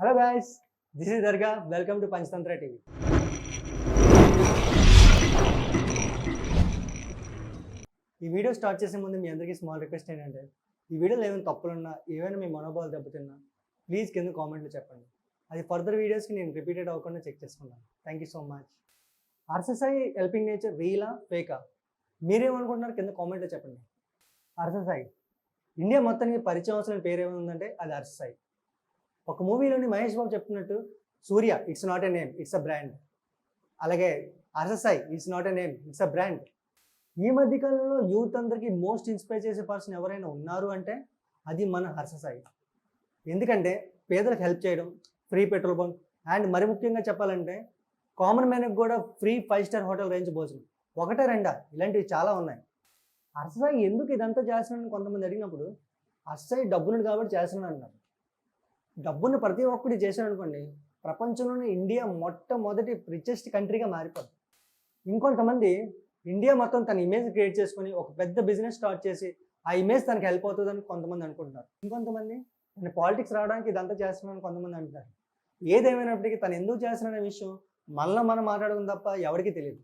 Hello guys, this is dargah. Welcome to Panchatantra TV. ఈ video start చేసే ముందు మీ అందరికీ స్మాల్ రిక్వెస్ట్ ఏంటంటే, ఈ వీడియోలో ఏమైనా తప్పులున్నా, ఏమైనా మీ మనోభావాలు దెబ్బతిన్నా ప్లీజ్ కింద కామెంట్లో చెప్పండి. అది ఫర్దర్ వీడియోస్కి నేను రిపీటెడ్ అవ్వకుండా చెక్ చేసుకుంటాను. Thank you so much. RSSI helping nature రియలా ఫేకా? మీరేమనుకుంటున్నారు కింద కామెంట్లో చెప్పండి. ఆర్ఎస్ఎస్ఐ ఇండియా మొత్తానికి పరిచయం అవసరం పేరు ఏముందంటే అది ఆర్ఎస్ఎస్ఐ. ఒక మూవీలోని మహేష్ బాబు చెప్తున్నట్టు, Surya it's not a name, it's a brand. అలాగే RSSI it's not a name, it's a brand. ఈ మధ్యకాలంలో యూత్ అందరికీ మోస్ట్ ఇన్స్పైర్ చేసే పర్సన్ ఎవరైనా ఉన్నారు అంటే అది మన ఆర్ఎస్ఎస్ఐ. ఎందుకంటే పేదలకు హెల్ప్ చేయడం, ఫ్రీ పెట్రోల్ బంక్, అండ్ మరి ముఖ్యంగా చెప్పాలంటే కామన్ మ్యాన్కి కూడా ఫ్రీ 5-స్టార్ హోటల్ రేంజ్ భోజనం. ఒకటే రెండా, ఇలాంటివి చాలా ఉన్నాయి. ఆర్ఎస్ఎస్ఐ ఎందుకు ఇదంతా చేస్తున్నాడని కొంతమంది అడిగినప్పుడు, ఆర్ఎస్ఎస్ఐ డబ్బును కాబట్టి చేస్తున్నాడు అన్నారు. డబ్బును ప్రతి ఒక్కటి చేశాడు అనుకోండి, ప్రపంచంలోనే ఇండియా మొట్టమొదటి రిచెస్ట్ కంట్రీగా మారిపోతుంది. ఇంకొంతమంది ఇండియా మొత్తం తన ఇమేజ్ క్రియేట్ చేసుకొని ఒక పెద్ద బిజినెస్ స్టార్ట్ చేసి ఆ ఇమేజ్ తనకి హెల్ప్ అవుతుందని కొంతమంది అనుకుంటున్నారు. ఇంకొంతమంది తన పాలిటిక్స్ రావడానికి ఇదంతా చేస్తున్నాడని కొంతమంది అంటున్నారు. ఏదేమైనప్పటికీ తను ఎందుకు చేస్తున్నాడనే విషయం మనం మాట్లాడుకుని తప్ప ఎవరికీ తెలియదు.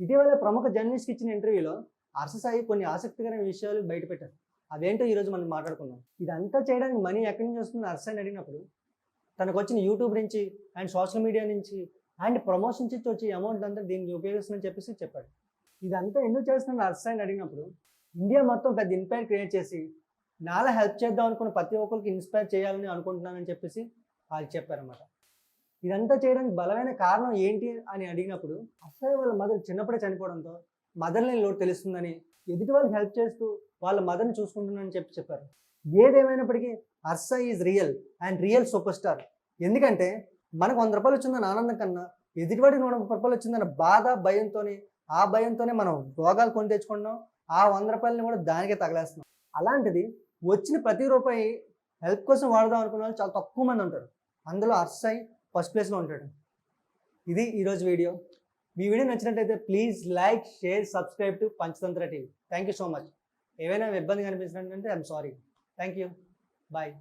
ఇటీవల ప్రముఖ జర్నలిస్ట్కి ఇచ్చిన ఇంటర్వ్యూలో ఆర్ఎస్ఎస్ఐ కొన్ని ఆసక్తికరమైన విషయాలు బయటపెట్టారు. అదేంటో ఈరోజు మనం మాట్లాడుకుందాం. ఇదంతా చేయడానికి మనీ ఎక్కడి నుంచి వస్తుంది ఆర్ఎస్ఐని అడిగినప్పుడు, తనకు వచ్చిన యూట్యూబ్ నుంచి అండ్ సోషల్ మీడియా నుంచి అండ్ ప్రమోషన్స్ ఇచ్చి వచ్చే అమౌంట్ అంతా దీనికి ఉపయోగిస్తుందని చెప్పేసి చెప్పాడు. ఇదంతా ఎందుకు చేస్తున్నాను ఆర్ఎస్ఐని అడిగినప్పుడు, ఇండియా మొత్తం పెద్ద ఇంపైర్ క్రియేట్ చేసి నాలా హెల్ప్ చేద్దాం అనుకున్న ప్రతి ఒక్కరికి ఇన్స్పైర్ చేయాలని అనుకుంటున్నానని చెప్పేసి వాళ్ళు చెప్పారన్నమాట. ఇదంతా చేయడానికి బలమైన కారణం ఏంటి అని అడిగినప్పుడు, ఆర్ఎస్ఐ వాళ్ళ మదర్ చిన్నప్పుడే చనిపోవడంతో మదర్ లేని లోటు తెలుస్తుందని, ఎదుటి వాళ్ళకి హెల్ప్ చేస్తూ వాళ్ళ మదర్ని చూసుకుంటున్నానని చెప్పారు. ఏదేమైనప్పటికీ RSI is real and real super star. ఎందుకంటే మనకు 100 రూపాయలు వచ్చిందని ఆనందం కన్నా, ఎదుటివాడికి 100 రూపాయలు వచ్చిందన్న బాధ, భయంతోనే మనం రోగాలు కొని తెచ్చుకుంటున్నాం. ఆ 100 రూపాయలని కూడా దానికే తగలేస్తున్నాం. అలాంటిది వచ్చిన ప్రతి రూపాయి హెల్ప్ కోసం వాడదాం అనుకున్న వాళ్ళు చాలా తక్కువ మంది ఉంటారు. అందులో ఆర్ఎస్ఐ ఫస్ట్ ప్లేస్లో ఉంటాడు. ఇది ఈరోజు వీడియో. మీ వీడియో నచ్చినట్టయితే please like, share, subscribe to Panchatantra TV. Thank you so much. ఏవైనా ఇబ్బంది కనిపించినట్టు I'm sorry. Thank you. Bye.